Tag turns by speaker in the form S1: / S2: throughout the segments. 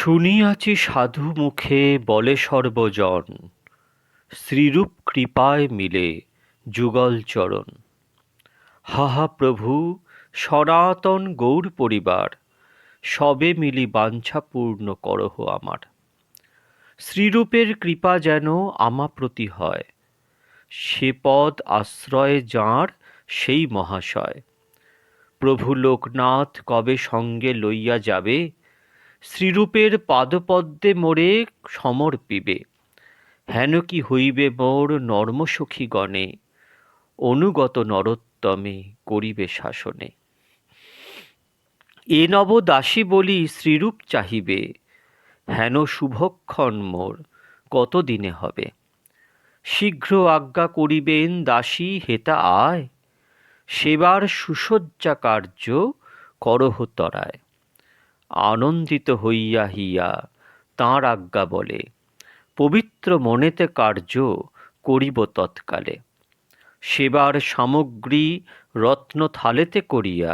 S1: শুনিয়াছি সাধু মুখে বলে সর্বজন, শ্রীরূপ কৃপায় মিলে যুগল চরণ। হাহা প্রভু, সনাতন গৌর পরিবার, সবে মিলি বাঞ্ছা পূর্ণ করহ আমার। শ্রীরূপের কৃপা যেন আমা প্রতি হয়, সে পদ আশ্রয়ে যাঁর সেই মহাশয়। প্রভু লোকনাথ কবে সঙ্গে লইয়া যাবে, শ্রীরূপের পাদপদ্মে মোরে সমর্পিবে। হেন কি হইবে মোর নর্মসখীগণে, অনুগত নরোত্তমে করিবে শাসনে। এ নব দাসী বলি শ্রীরূপ চাহিবে, হেন শুভক্ষণ মোর কত দিনে হবে। শীঘ্র আজ্ঞা করিবেন দাসী হেতা আয়, সেবার সুসজ্জা কার্য করহ তরায়। আনন্দিত হইয়া হিয়া তাঁর আজ্ঞা বলে, পবিত্র মনেতে কার্য করিব তৎকালে। সেবার সামগ্রী রত্ন থালেতে করিয়া,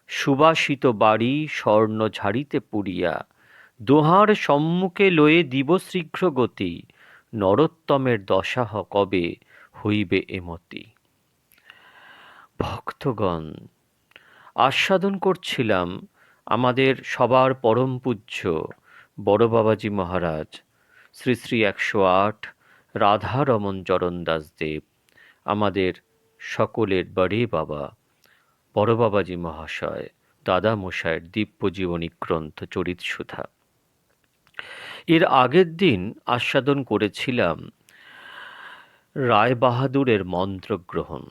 S1: সুবাসিত বাড়ি স্বর্ণ ঝাড়িতে পুরিয়া, দোহার সম্মুখে লয়ে দিব শীঘ্র গতি, নরোত্তমের দশাহ কবে হইবে এমতি। ভক্তগণ, আস্বাদন করছিলাম আমাদের সবার পরম পূজ্য বড় বাবাজি মহারাজ শ্রী শ্রী 108 রাধারমন চরণ দাসদেব, আমাদের সকলের বড়ে বাবা বড় বাবাজি মহাশয় দাদা মশায়ের দিব্য জীবনী গ্রন্থ চরিত সুধা। এর আগের দিন আস্বাদন করেছিলাম রায় বাহাদুরের মন্ত্রগ্রহণ।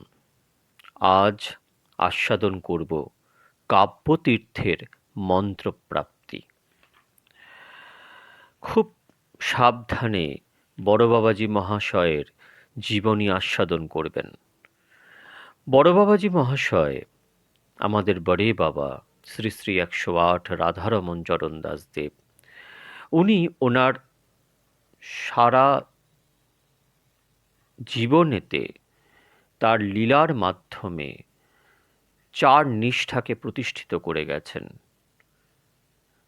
S1: আজ আস্বাদন করব কাব্যতীর্থের মন্ত্রপ্রাপ্তি। খুব সাবধানে বড় বাবাজি মহাশয়ের জীবনী আস্বাদন করবেন। বড় বাবাজি মহাশয় আমাদের বড়ে বাবা শ্রী শ্রী 108 রাধারমন চরণ দাসদেব, উনি ওনার সারা জীবনেতে তার লীলার মাধ্যমে 4 নিষ্ঠাকে প্রতিষ্ঠিত করে গেছেন: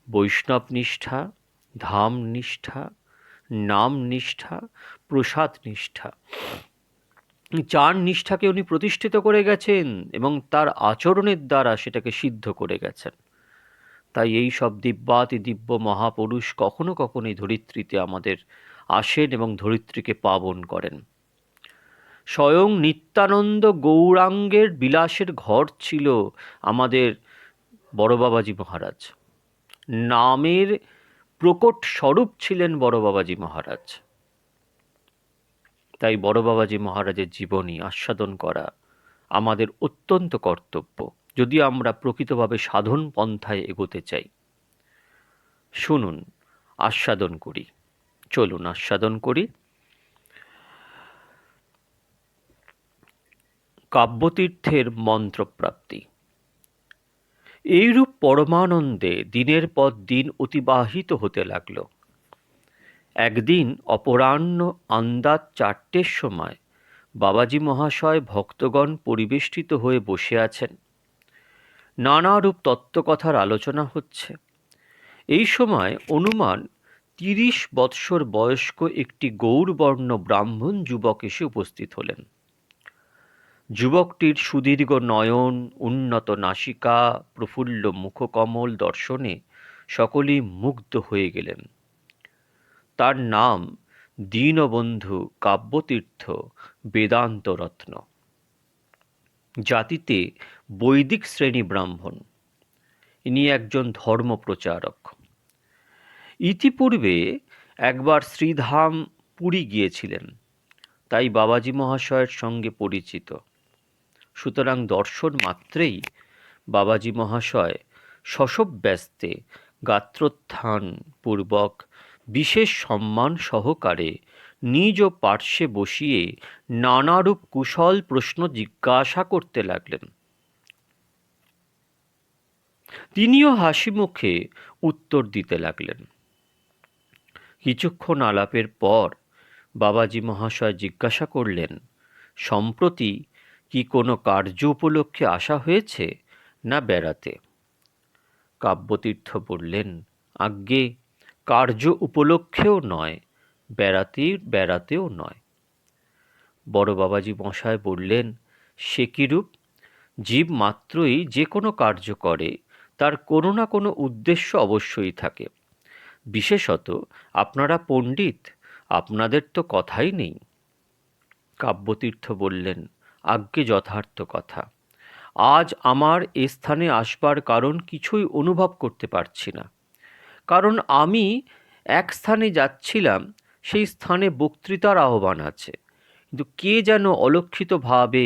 S1: বৈষ্ণব নিষ্ঠা, ধাম নিষ্ঠা, নাম নিষ্ঠা, প্রসাদ নিষ্ঠা। 4 নিষ্ঠাকে উনি প্রতিষ্ঠিত করে গেছেন এবং তার আচরণের দ্বারা সেটাকে সিদ্ধ করে গেছেন। তাই এই সব দিব্যাতি দিব্য মহাপুরুষ কখনো কখনো এই ধরিত্রীতে আমাদের আসেন এবং ধরিত্রীকে পাবন করেন। স্বয়ং নিত্যানন্দ গৌরাঙ্গের বিলাসের ঘর ছিল আমাদের বড় বাবাজি মহারাজ। নামের প্রকট স্বরূপ ছিলেন বড় বাবাজি মহারাজ। তাই বড় বাবাজি মহারাজের জীবনী আস্বাদন করা আমাদের অত্যন্ত কর্তব্য, যদি আমরা প্রকৃতভাবে সাধন পন্থায় এগোতে চাই। শুনুন, আস্বাদন করি, চলুন আস্বাদন করি। কাব্যতীর্থের মন্ত্রপ্রাপ্তি। এইরূপ পরমানন্দে দিনের পর দিন অতিবাহিত হতে লাগল। একদিন অপরাহ্ন আন্দাজ 4টের সময় বাবাজি মহাশয় ভক্তগণ পরিবেষ্টিত হয়ে বসে আছেন। নানারূপ তত্ত্বকথার আলোচনা হচ্ছে। এই সময় অনুমান 30 বৎসর বয়স্ক একটি গৌরবর্ণ ব্রাহ্মণ যুবক এসে উপস্থিত হলেন। যুবকটির সুদীর্ঘ নয়ন, উন্নত নাসিকা, প্রফুল্ল মুখকমল দর্শনে সকলেই মুগ্ধ হয়ে গেলেন। তার নাম দীনবন্ধু কাব্যতীর্থ বেদান্ত রত্ন। জাতিতে বৈদিক শ্রেণী ব্রাহ্মণ। ইনি একজন ধর্মপ্রচারক। ইতিপূর্বে একবার শ্রীধাম পুরী গিয়েছিলেন, তাই বাবাজি মহাশয়ের সঙ্গে পরিচিত। সুতরাং দর্শন মাত্রেই বাবাজি মহাশয় শশব্যস্তে গাত্রোত্থান পূর্বক বিশেষ সম্মান সহকারে নিজ পার্শ্বে বসিয়ে নানারূপ কুশল প্রশ্ন জিজ্ঞাসা করতে লাগলেন। তিনিও হাসি মুখে উত্তর দিতে লাগলেন। কিছুক্ষণ আলাপের পর বাবাজি মহাশয় জিজ্ঞাসা করলেন, সম্প্রতি কি কোনো কার্য উপলক্ষে আসা হয়েছে না বেড়াতে? কাব্যতীর্থ বললেন, আজ্ঞে কার্য উপলক্ষেও নয়, বেড়াতেও নয়। বড় বাবাজি মশায় বললেন, সে কিরূপ? জীব মাত্রই যে কোনো কার্য করে তার কোনো না কোনো উদ্দেশ্য অবশ্যই থাকে। বিশেষত আপনারা পণ্ডিত, আপনাদের তো কথাই নেই। কাব্যতীর্থ বললেন, আজ্ঞে যথার্থ কথা। আজ আমার এ স্থানে আসবার কারণ কিছুই অনুভব করতে পারছি না। কারণ আমি এক স্থানে যাচ্ছিলাম, সেই স্থানে বক্তৃতার আহ্বান আছে, কিন্তু কে যেন অলক্ষিতভাবে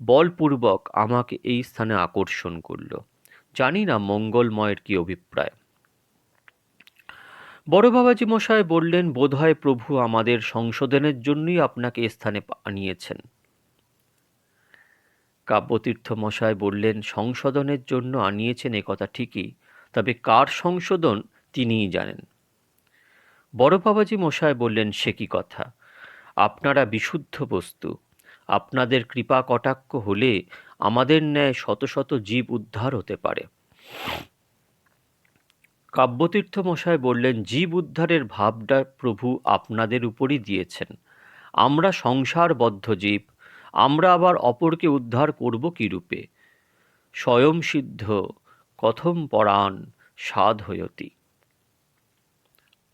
S1: বলপূর্বক আমাকে এই স্থানে আকর্ষণ করল। জানি না মঙ্গলময়ের কি অভিপ্রায়। বড় বাবাজি মশাই বললেন, বোধহয় প্রভু আমাদের সংশোধনের জন্যই আপনাকে এ স্থানে আনিয়েছেন। কাব্যতীর্থ মশাই বললেন, সংশোধনের জন্য আনিয়েছেন এ কথা ঠিকই, তবে কার সংশোধন তিনিই জানেন। বড় বাবাজি মশাই বললেন, সে কি কথা? আপনারা বিশুদ্ধ বস্তু, আপনাদের কৃপা কটাক্ষ হলে আমাদের ন্যায় শত শত জীব উদ্ধার হতে পারে। কাব্যতীর্থ মশাই বললেন, জীব উদ্ধারের ভাবটা প্রভু আপনাদের উপরই দিয়েছেন। আমরা সংসারবদ্ধ জীব, আমরা আবার অপরকে উদ্ধার করব কি রূপে? স্বয়ং সিদ্ধ কথম পরাণ সাধয়তি।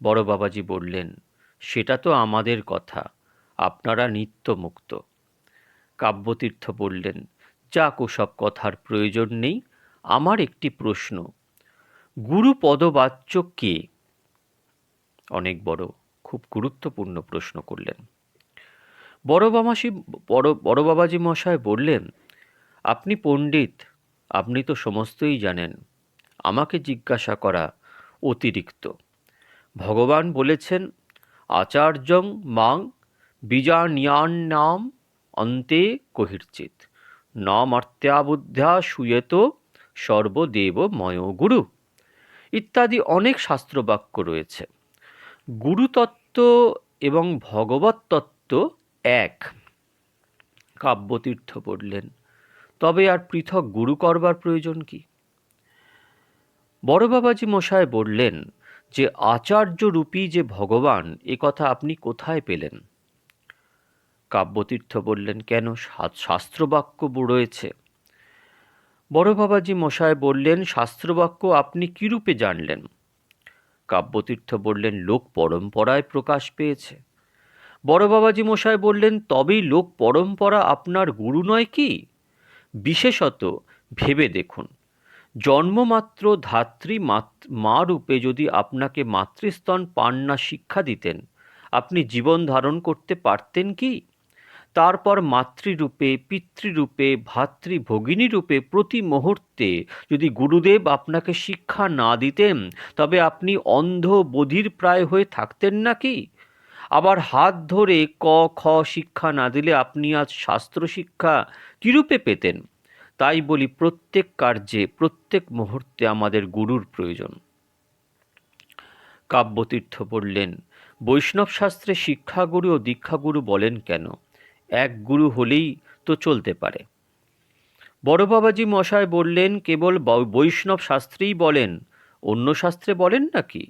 S1: বড় বাবাজি বললেন, সেটা তো আমাদের কথা, আপনারা নিত্য মুক্ত। কাব্যতীর্থ বললেন, যাক, ওসব কথার প্রয়োজন নেই। আমার একটি প্রশ্ন, গুরু পদবাচ্য কে? অনেক বড়, খুব গুরুত্বপূর্ণ প্রশ্ন করলেন। বড় বাবাজি মশাই বললেন, আপনি পণ্ডিত, আপনি তো সমস্তই জানেন, আমাকে জিজ্ঞাসা করা অতিরিক্ত। ভগবান বলেছেন, আচার্যং মাং বীজানিয়ান্নাম অন্তে কহির্চিৎ ন মর্ত্যাবুদ্ধ্যা শুয়েত সর্বদেবময় গুরু ইত্যাদি অনেক শাস্ত্রবাক্য রয়েছে। গুরুতত্ত্ব এবং ভগবত তত্ত্ব এক। কাব্যতীর্থ বললেন, তবে আর পৃথক গুরু করবার প্রয়োজন কি? বড় বাবাজি মশাই বললেন যে আচার্য রূপী যে ভগবান, এ কথা আপনি কোথায় পেলেন? কাব্যতীর্থ বললেন, কেন, শাস্ত্রবাক্য রয়েছে। বড় বাবাজি মশাই বললেন, শাস্ত্রবাক্য আপনি কিরূপে জানলেন? কাব্যতীর্থ বললেন, লোক পরম্পরায় প্রকাশ পেয়েছে। বড় বাবাজি মশাই বললেন, তবেই লোক পরম্পরা আপনার গুরু নয় কি? বিশেষত ভেবে দেখুন, জন্মমাত্র ধাত্রী মা রূপে যদি আপনাকে মাতৃস্তন পান না শিক্ষা দিতেন, আপনি জীবন ধারণ করতে পারতেন কি? তারপর মাতৃরূপে, পিতৃরূপে, ভ্রাতৃভগিনী রূপে প্রতি মুহূর্তে যদি গুরুদেব আপনাকে শিক্ষা না দিতেন, তবে আপনি অন্ধ বধির প্রায় হয়ে থাকতেন নাকি? আবার হাত ধরে ক খ শিক্ষা না দিলে আপনি আজ শাস্ত্র শিক্ষা কিরূপে পেতেন? তাই বলি, প্রত্যেক কার্যে, প্রত্যেক মুহূর্তে আমাদের গুরুর প্রয়োজন। কাব্যতীর্থ বললেন, বৈষ্ণব শাস্ত্রে শিক্ষাগুরু ও দীক্ষাগুরু বলেন কেন? এক গুরু হলেই তো চলতে পারে। বড় বাবাজি মশাই বললেন, কেবল বৈষ্ণব শাস্ত্রেই বলেন, অন্য শাস্ত্রে বলেন নাকি?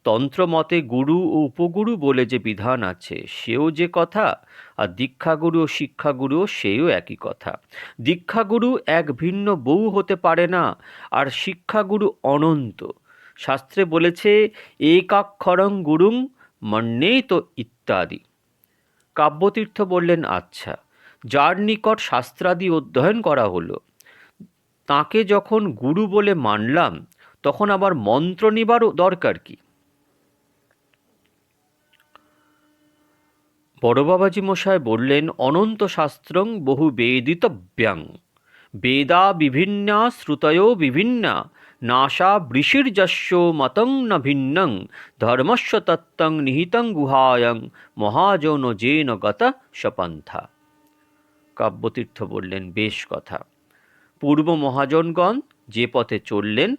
S1: তন্ত্র মতে গুরু ও উপগুরু বলে যে বিধান আছে, সেও যে কথা, আর দীক্ষাগুরু ও শিক্ষাগুরুও সেও একই কথা। দীক্ষাগুরু এক ভিন্ন বউ হতে পারে না, আর শিক্ষাগুরু অনন্ত। শাস্ত্রে বলেছে, একাক্ষরং গুরুং মন্যেত ইত্যাদি। কাব্যতীর্থ বললেন, আচ্ছা, যার নিকট শাস্ত্রাদি অধ্যয়ন করা হলো, তাকে যখন গুরু বলে মানলাম, তখন আবার মন্ত্র নিবারও দরকার কি? বড় বাবাজি মশাই বললেন, অনন্ত শাস্ত্রং বহু বেদিতব্যাং বেদা বিভিন্না শ্রুতয়ো বিভিন্না নাশা বৃষির্যস্য মতং ন ভিন্নং ধর্মস্য তত্ত্বং নিহিতং গুহায়ং মহাজন জেন গত সপন্থা। কাব্যতীর্থ বললেন, বেশ কথা। পূর্ব মহাজনগণ যে পথে চললেন,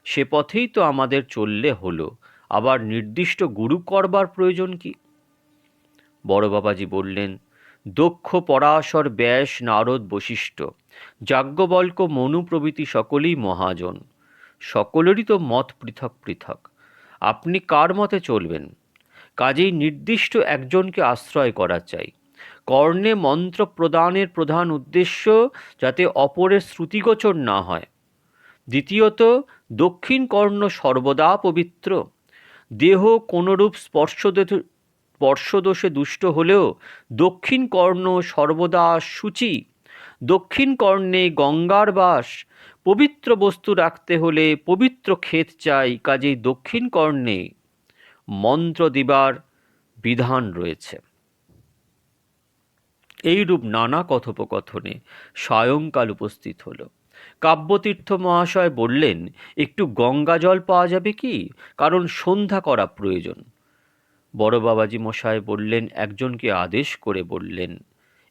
S1: সে পথেই তো আমাদের চললে হলো, আবার নির্দিষ্ট গুরু করবার প্রয়োজন কি? বড় বাবাজি বললেন, দক্ষ পরাশর ব্যাস নারদ বশিষ্ঠ যাজ্ঞবল্ক্য মনু প্রভৃতি সকলেই মহাজন, সকলেরই তো মত পৃথক পৃথক। আপনি কার মতে চলবেন? কাজেই নির্দিষ্ট একজনকে আশ্রয় করা চাই। কর্ণে মন্ত্র প্রদানের প্রধান উদ্দেশ্য যাতে অপরের শ্রুতিগোচর না হয়। দ্বিতীয়ত, দক্ষিণ কর্ণ সর্বদা পবিত্র। দেহ কোনরূপ স্পর্শদোষে দুষ্ট হলেও দক্ষিণ কর্ণ সর্বদা শুচি। দক্ষিণ কর্ণে গঙ্গার বাস। পবিত্র বস্তু রাখতে হলে পবিত্র ক্ষেত চাই, কাজেই দক্ষিণ কর্ণে মন্ত্র দিবার বিধান রয়েছে। এইরূপ নানা কথোপকথনে সায়ংকাল উপস্থিত হল। কাব্যতীর্থ মহাশয় বললেন, একটু গঙ্গা জল পাওয়া যাবে কি? কারণ সন্ধ্যা করা প্রয়োজন। বড় বাবাজি মশাই বললেন, একজনকে আদেশ করে বললেন,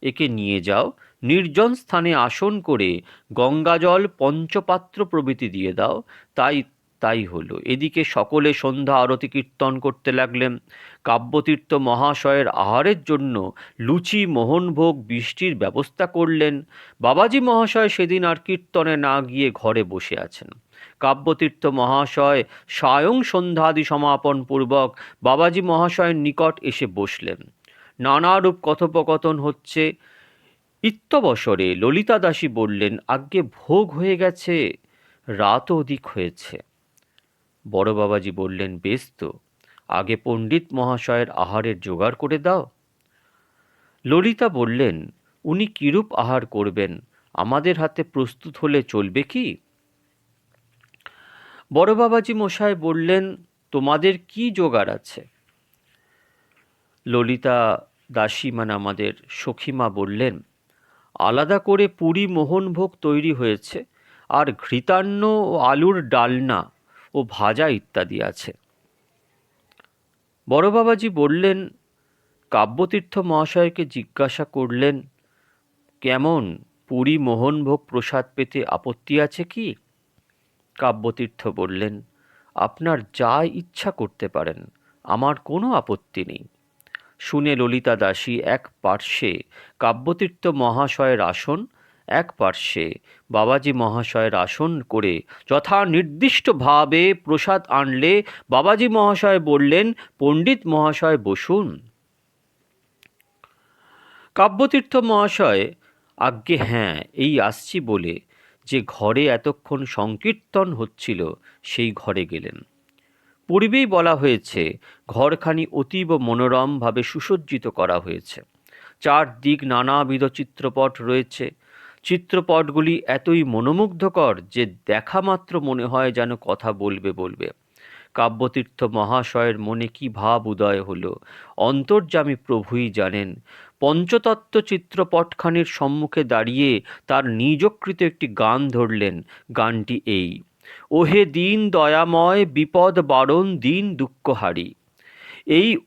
S1: একে নিয়ে যাও, নির্জন স্থানে আসন করে গঙ্গাজল পঞ্চপাত্র প্রভৃতি দিয়ে দাও। তাই হলো। এদিকে সকলে সন্ধ্যা আরতি কীর্তন করতে লাগলেন। কাব্যতীর্থ মহাশয়ের আহারের জন্য লুচি মোহনভোগ বৃষ্টির ব্যবস্থা করলেন। বাবাজি মহাশয় সেদিন আর কীর্তনে না গিয়ে ঘরে বসে আছেন। কাব্যতীর্থ মহাশয় সায়ং সন্ধ্যাদি সমাপন পূর্বক বাবাজি মহাশয়ের নিকট এসে বসলেন। নানারূপ কথোপকথন হচ্ছে। ইত্যবসরে ললিতা দাসী বললেন, আজ্ঞে ভোগ হয়ে গেছে, রাত অধিক হয়েছে। বড় বাবাজি বললেন, বেশ তো, আগে পণ্ডিত মহাশয়ের আহারের জোগাড় করে দাও। ললিতা বললেন, উনি কিরূপ আহার করবেন? আমাদের হাতে প্রস্তুত হলে চলবে কি? বড় বাবাজি মশাই বললেন, তোমাদের কি জোগাড় আছে? ললিতা দাসী মানে আমাদের সখীমা বললেন, আলাদা করে পুরি মোহনভোগ তৈরি হয়েছে, আর ঘৃতান্ন ও আলুর ডালনা ও ভাজা ইত্যাদি আছে। বড় বাবাজি বললেন, কাব্যতীর্থ মহাশয়কে জিজ্ঞাসা করলেন, কেমন পুরি মোহনভোগ প্রসাদ পেতে আপত্তি আছে কি? কাব্যতীর্থ বললেন, আপনার যা ইচ্ছা করতে পারেন, আমার কোনো আপত্তি নেই। শুনে ললিতা দাসী এক পার্শ্বে কাব্যতীর্থ মহাশয়ের আসন, এক পার্শ্বে বাবাজি মহাশয়ের আসন করে যথা নির্দিষ্টভাবে প্রসাদ আনলে বাবাজি মহাশয় বললেন, পণ্ডিত মহাশয় বসুন। কাব্যতীর্থ মহাশয় আজ্ঞে হ্যাঁ, এই আসছি বলে যে ঘরে এতক্ষণ সংকীর্তন হচ্ছিল সেই ঘরে গেলেন। পূর্বেই বলা হয়েছে, ঘরখানি অতীব মনোরমভাবে সুসজ্জিত করা হয়েছে। চারদিক নানাবিধ চিত্রপট রয়েছে। চিত্রপটগুলি এতই মনোমুগ্ধকর যে দেখা মাত্র মনে হয় যেন কথা বলবে। কাব্যতীর্থ মহাশয়ের মনে কি ভাব উদয় হলো, অন্তর্যামী প্রভুই জানেন। পঞ্চতত্ত্ব চিত্রপটখানির সম্মুখে দাঁড়িয়ে তার নিজকৃত একটি গান ধরলেন। গানটি এই, ওহে দীন দয়াময় বিপদ বারণ দিন দুঃখহারি, এই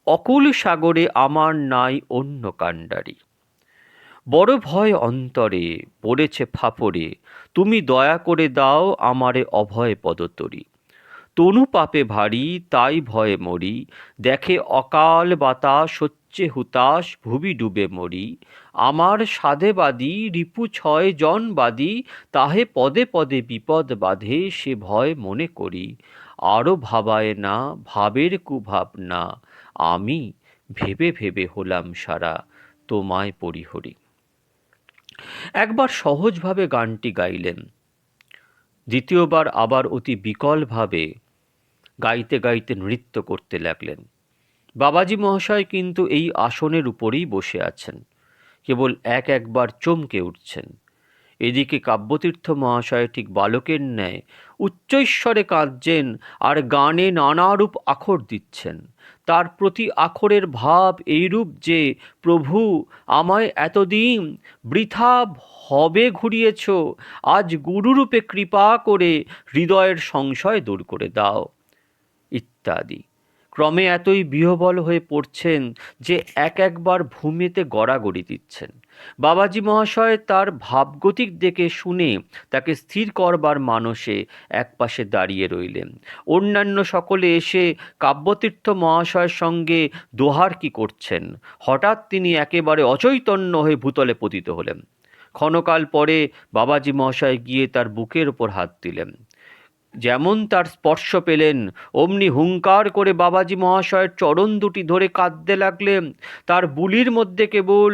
S1: অকুল সাগরে আমার নাই অন্য কাণ্ডারি। বড় ভয় অন্তরে পড়েছে ফাপড়ে, তুমি দয়া করে দাও আমারে অভয় পদতরি। তনু পাপে ভারী তাই ভয়ে মরি, দেখে অকাল বাতাস হচ্ছে হুতাশ, ভুবি ডুবে মরি। আমার সাধে বাদী রিপু ছয় জন বাদী, তাহে পদে পদে বিপদ বাধে, সে ভয় মনে করি। আরও ভাবায় না ভাবের কুভাবনা, আমি ভেবে ভেবে হলাম সারা, তোমায় পরিহরি। একবার সহজভাবে গানটি গাইলেন, দ্বিতীয়বার আবার অতি বিকলভাবে গাইতে গাইতে নৃত্য করতে লাগলেন। বাবাজি মহাশয় কিন্তু এই আসনের উপরেই বসে আছেন, কেবল একবার চমকে উঠছেন। এদিকে কাব্যতীর্থ মহাশয় ঠিক বালকের ন্যায় উচ্চৈঃস্বরে কাঁদছেন আর গানে নানারূপ আখর দিচ্ছেন। তার প্রতি আখরের ভাব এইরূপ যে, প্রভু আমায় এতদিন বৃথা হবে ঘুরিয়েছ, আজ গুরুরূপে কৃপা করে হৃদয়ের সংশয় দূর করে দাও ইত্যাদি। ক্রমে এতই বিহ্বল হয়ে পড়ছেন যে একবার ভূমিতে গড়াগড়ি দিচ্ছেন। বাবাজি মহাশয় তার ভাবগতিক দেখে শুনে তাকে স্থির করবার মানসে একপাশে দাঁড়িয়ে রইলেন। অন্যান্য সকলে এসে কাব্যতীর্থ মহাশয়ের সঙ্গে দোহার-কি করছেন। হঠাৎ তিনি একেবারে অচৈতন্য হয়ে ভূতলে পতিত হলেন। ক্ষণকাল পরে বাবাজি মহাশয় গিয়ে তার বুকের ওপর হাত দিলেন। যেমন তার স্পর্শ পেলেন, অমনি হুংকার করে বাবাজি মহাশয়ের চরণ দুটি ধরে কাঁদতে লাগলেন। তার বুলির মধ্যে কেবল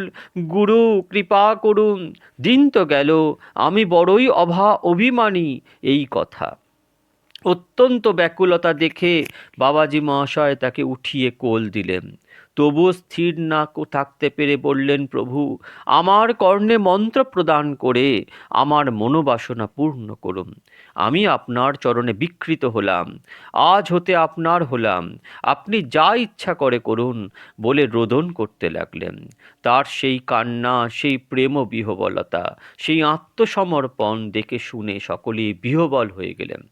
S1: গুরু কৃপা করুন, দিন তো গেল, আমি বড়ই অভিমানী, এই কথা। অত্যন্ত ব্যাকুলতা দেখে বাবাজি মহাশয় তাকে উঠিয়ে কোল দিলেন। তবুও স্থির না থাকতে পেরে বললেন, প্রভু, আমার কর্ণে মন্ত্র প্রদান করে আমার মনোবাসনা পূর্ণ করুন। আমি আপনার চরণে বিকৃত হলাম, আজ হতে আপনার হলাম, আপনি যা ইচ্ছা করে করুন বলে রোদন করতে লাগলেন। তার সেই কান্না, সেই প্রেম বিহবলতা, সেই আত্মসমর্পণ দেখে শুনে সকলেই বিহবল হয়ে গেলেন।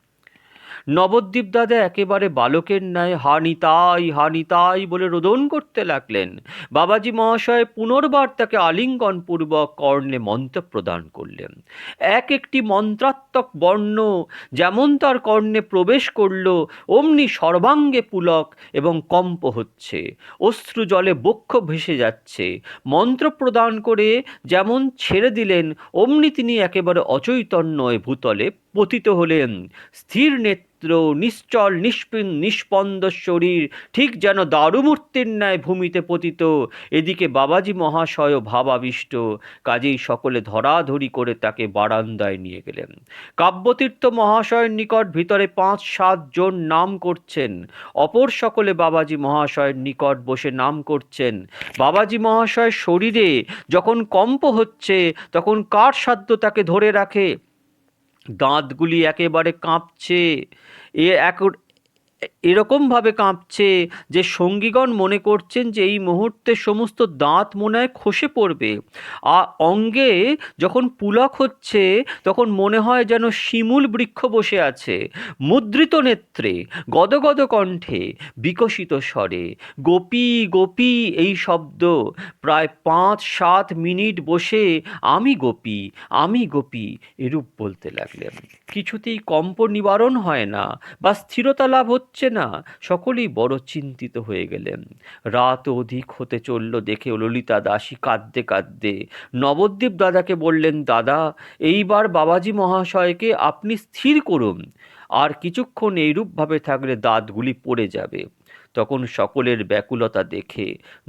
S1: নবদ্বীপ দাদা একেবারে বালকের ন্যায় হানিতাই হানিতাই বলে রোদন করতে লাগলেন। বাবাজি মহাশয় পুনর্বার তাকে আলিঙ্গনপূর্বক কর্ণে মন্ত্র প্রদান করলেন। এক একটি মন্ত্রাত্মক বর্ণ যেমন তার কর্ণে প্রবেশ করল, অমনি সর্বাঙ্গে পুলক এবং কম্প হচ্ছে, অশ্রু জলে বক্ষ ভেসে যাচ্ছে। মন্ত্র প্রদান করে যেমন ছেড়ে দিলেন, অমনি তিনি একেবারে অচৈতন্যয় ভূতলে পতিত হলেন। স্থির নেত্র, নিশ্চল নিষ্পন্দ শরীর, ঠিক যেন দারুমূর্তির ন্যায় ভূমিতে পতিত। এদিকে বাবাজি মহাশয় ভাবাবিষ্ট, কাজেই সকলে ধরাধরি করে তাকে বারান্দায় নিয়ে গেলেন। কাব্যতীর্থ মহাশয়ের নিকট ভিতরে 5-7 জন নাম করছেন, অপর সকলে বাবাজি মহাশয়ের নিকট বসে নাম করছেন। বাবাজি মহাশয়ের শরীরে যখন কম্প হচ্ছে, তখন কার সাধ্য তাকে ধরে রাখে? দাঁতগুলি একেবারে কাঁপছে, এরকমভাবে কাঁপছে যে সঙ্গীগণ মনে করছেন যে এই মুহূর্তে সমস্ত দাঁত মনে হয় খসে পড়বে। অঙ্গে যখন পুলক হচ্ছে, তখন মনে হয় যেন শিমুল বৃক্ষ বসে আছে। মুদ্রিত নেত্রে, গদগদ কণ্ঠে, বিকশিত স্বরে গোপী গোপী এই শব্দ প্রায় 5-7 মিনিট বসে আমি গোপী, আমি গোপী এরূপ বলতে লাগলেন। কিছুতেই কম্প নিবারণ হয় না বা স্থিরতা লাভ হচ্ছে না। সকলেই বড় চিন্তিত হয়ে গেলেন। রাত অধিক হতে চলল দেখে ললিতা দাসী কাঁদতে কাঁদতে নবদ্বীপ দাদাকে বললেন, দাদা, এইবার বাবাজি মহাশয়কে আপনি স্থির করুন, আর কিছুক্ষণ এইরূপভাবে থাকলে দাঁতগুলি পড়ে যাবে। তখন সকলের ব্যাকুলতা দেখে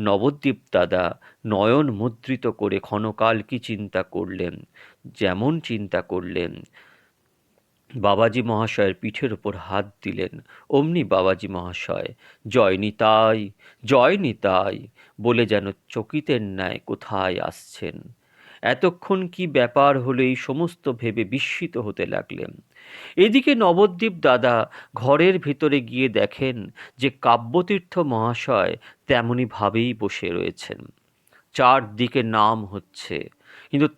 S1: নবদ্বীপ দাদা নয়ন মুদ্রিত করে ক্ষণকাল কি চিন্তা করলেন। যেমন চিন্তা করলেন, বাবাজি মহাশয়ের পিঠের ওপর হাত দিলেন, অমনি বাবাজি মহাশয় জয় নিতাই, জয় নিতাই বলে যেন চকিতের ন্যায় কোথায় আসছেন। এতক্ষণ কি ব্যাপার হলো এই সমস্ত ভেবে বিস্মিত হতে লাগলেন। এদিকে নবদ্বীপ দাদা ঘরের ভিতরে গিয়ে দেখেন যে কাব্যতীর্থ মহাশয় তেমনি ভাবেই বসে রয়েছেন। চারদিকে নাম হচ্ছে, কিন্তু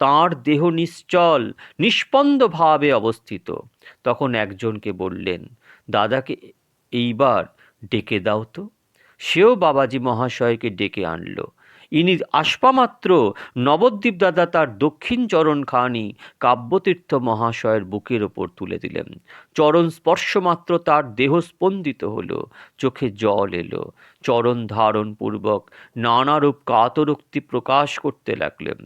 S1: তাঁর দেহ নিশ্চল নিষ্পন্দ ভাবে অবস্থিত। তখন একজনকে বললেন, দাদাকে এইবার ডেকে দাও তো। সেও বাবাজি মহাশয়কে ডেকে আনলো। ইনি আসবামাত্র নবদ্বীপ দাদা তার দক্ষিণ চরণখানি কাব্যতীর্থ মহাশয়ের বুকের ওপর তুলে দিলেন। চরণ স্পর্শমাত্র তার দেহ স্পন্দিত হলো, চোখে জল এলো। চরণ ধারণ পূর্বক নানারূপ কাতরোক্তি প্রকাশ করতে লাগলেন।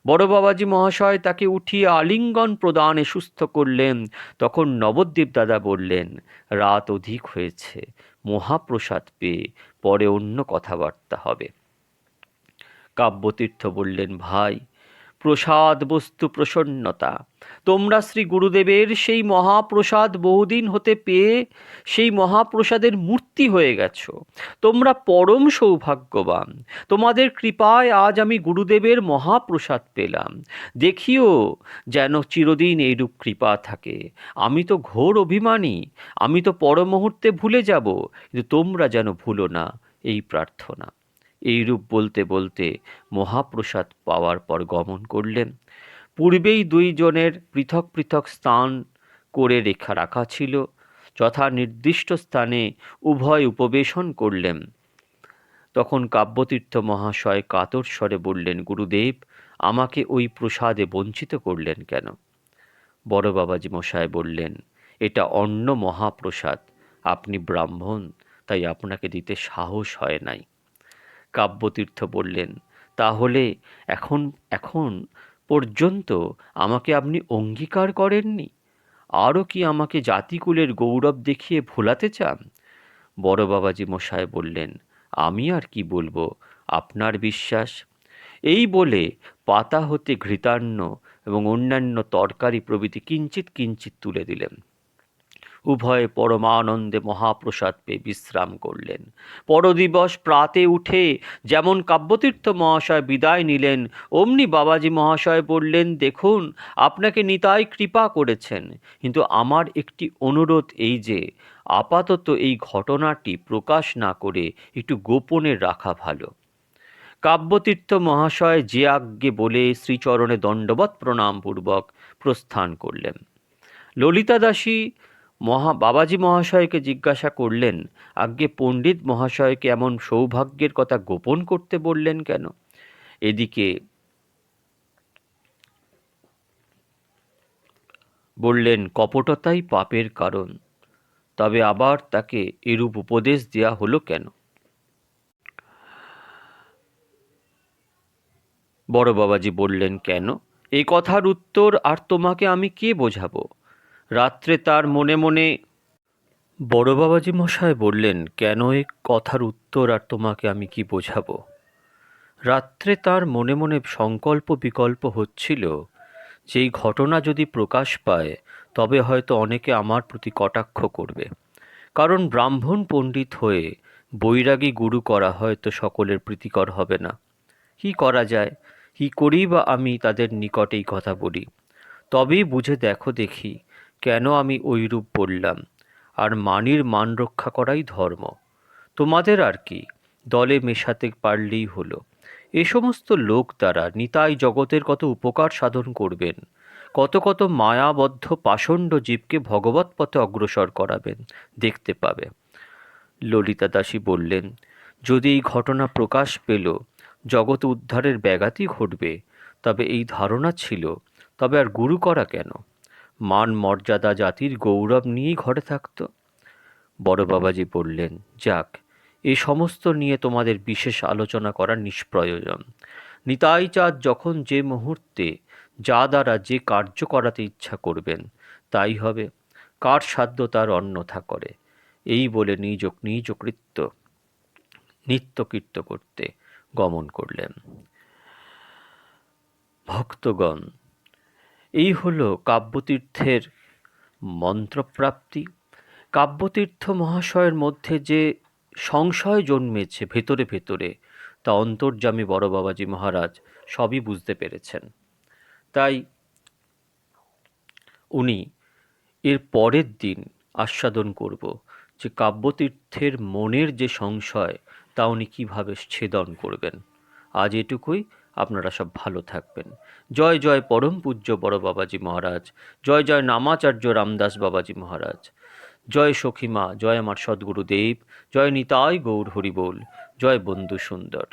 S1: বড় বাবাজি মহাশয় তাকে উঠিয়ে আলিঙ্গন প্রদানে সুস্থ করলেন। তখন নবদ্বীপ দাদা বললেন, রাত অধিক হয়েছে, মহাপ্রসাদ পেয়ে পরে অন্য কথাবার্তা হবে। কাব্যতীর্থ বললেন, ভাই, প্রসাদ বস্তু প্রসন্নতা, তোমরা শ্রী গুরুদেবের সেই মহাপ্রসাদ বহুদিন হতে পেয়ে সেই মহাপ্রসাদের মূর্তি হয়ে গেছো। তোমরা পরম সৌভাগ্যবান। তোমাদের কৃপায় আজ আমি গুরুদেবের মহাপ্রসাদ পেলাম। দেখিও যেন চিরদিন এইরূপ কৃপা থাকে। আমি তো ঘোর অভিমানী, আমি তো পর মুহূর্তে ভুলে যাব, কিন্তু তোমরা যেন ভুলো না, এই প্রার্থনা। এইরূপ বলতে বলতে মহাপ্রসাদ পাওয়ার পর গমন করলেন। পূর্বেই 2 জনের পৃথক পৃথক স্থান করে রাখা ছিল। যথা নির্দিষ্ট স্থানে উভয় উপবেশন করলেন। তখন কাব্যতীর্থ মহাশয় কাতর স্বরে বললেন, গুরুদেব, আমাকে ওই প্রসাদে বঞ্চিত করলেন কেন? বড় বাবাজি মশায় বললেন, এটা অন্য মহাপ্রসাদ, আপনি ব্রাহ্মণ, তাই আপনাকে দিতে সাহস হয় নাই। কাব্যতীর্থ বললেন, তাহলে এখন এখন পর্যন্ত আমাকে আপনি অঙ্গীকার করেননি? আরও কি আমাকে জাতিকুলের গৌরব দেখিয়ে ভোলাতে চান? বড় বাবাজি মশাই বললেন, আমি আর কি বলবো, আপনার বিশ্বাস। এই বলে পাতা হতে ঘৃতান্ন এবং অন্যান্য তরকারি প্রভৃতি কিঞ্চিৎ কিঞ্চিৎ তুলে দিলেন। উভয়ে পরমানন্দে মহাপ্রসাদ পেয়ে বিশ্রাম করলেন। পরদিবস প্রাতে উঠে যেমন কাব্যতীর্থ মহাশয় বিদায় নিলেন, অমনি বাবাজি মহাশয় বললেন, দেখুন, আপনাকে নিতাই কৃপা করেছেন, কিন্তু আমার একটি অনুরোধ এই যে আপাতত এই ঘটনাটি প্রকাশ না করে একটু গোপনে রাখা ভালো। কাব্যতীর্থ মহাশয় যে আজ্ঞে বলে শ্রীচরণে দণ্ডবৎ প্রণামপূর্বক প্রস্থান করলেন। ললিতা দাসী বাবাজি মহাশয়কে জিজ্ঞাসা করলেন, আজ্ঞে পণ্ডিত মহাশয়কে এমন সৌভাগ্যের কথা গোপন করতে বললেন কেন? এদিকে বললেন, কপটতাই পাপের কারণ। তবে আবার তাকে এরূপ উপদেশ দেয়া হলো কেন? বড় বাবাজি বললেন, কেন? এই কথার উত্তর আর তোমাকে আমি কে বোঝাবো? রাত্রে তার মনে মনে বড় বাবাজি মশাই বললেন, কেন এ কথার উত্তর আর তোমাকে আমি কি বোঝাবো? রাত্রে তার মনে মনে সংকল্প বিকল্প হচ্ছিল, যেই ঘটনা যদি প্রকাশ পায় তবে হয়তো অনেকে আমার প্রতি কটাক্ষ করবে। কারণ ব্রাহ্মণ পণ্ডিত হয়ে বৈরাগী গুরু করা হয়তো সকলের প্রীতিকর হবে না। কি করা যায়? কি করি বা আমি তাদের নিকটেই কথা বলি? তবেই বুঝে দেখো দেখি কেন আমি ওইরূপ বললাম। আর মানির মান রক্ষা করাই ধর্ম। তোমাদের আর কি, দলে মেশাতে পারলেই হলো। এ সমস্ত লোক দ্বারা নিতাই জগতের কত উপকার সাধন করবেন, কত কত মায়াবদ্ধ পাষণ্ড জীবকে ভগবৎ পথে অগ্রসর করাবেন, দেখতে পাবে। ললিতা দাসী বললেন, যদি এই ঘটনা প্রকাশ পেল জগৎ উদ্ধারের ব্যাঘাতই ঘটবে, তবে এই ধারণা ছিল, তবে আর গুরু করা কেন? মান মর্যাদা জাতির গৌরব নিয়েই ঘরে থাকত। বড় বাবাজি বললেন, যাক, এ সমস্ত নিয়ে তোমাদের বিশেষ আলোচনা করা নিষ্প্রয়োজন। নিতাই চাঁদ যখন যে মুহূর্তে যা দ্বারা যে কার্য করাতে ইচ্ছা করবেন তাই হবে, কার সাধ্য তার অন্যথা করে। এই বলে নিজ নিজ কৃত্য নিত্যকৃত্য করতে গমন করলেন। ভক্তগণ, এই হল কাব্যতীর্থের মন্ত্রপ্রাপ্তি। কাব্যতীর্থ মহাশয়ের মধ্যে যে সংশয় জন্মেছে ভেতরে ভেতরে, তা অন্তর্যামী বড় বাবাজি মহারাজ সবই বুঝতে পেরেছেন। তাই উনি এর পরের দিন আস্বাদন করব যে কাব্যতীর্থের মনের যে সংশয় তা উনি কীভাবে ছেদন করবেন। আজ এটুকুই। আপনারা সব ভালো থাকবেন। জয় জয় পরম পূজ্য বড় বাবাজি মহারাজ। জয় জয় নামাচার্য রামদাস বাবাজি মহারাজ। জয় সখীমা, জয় আমার সদ্গুরুদেব, জয় নিতাই গৌর হরিবোল, জয় বন্ধু সুন্দর।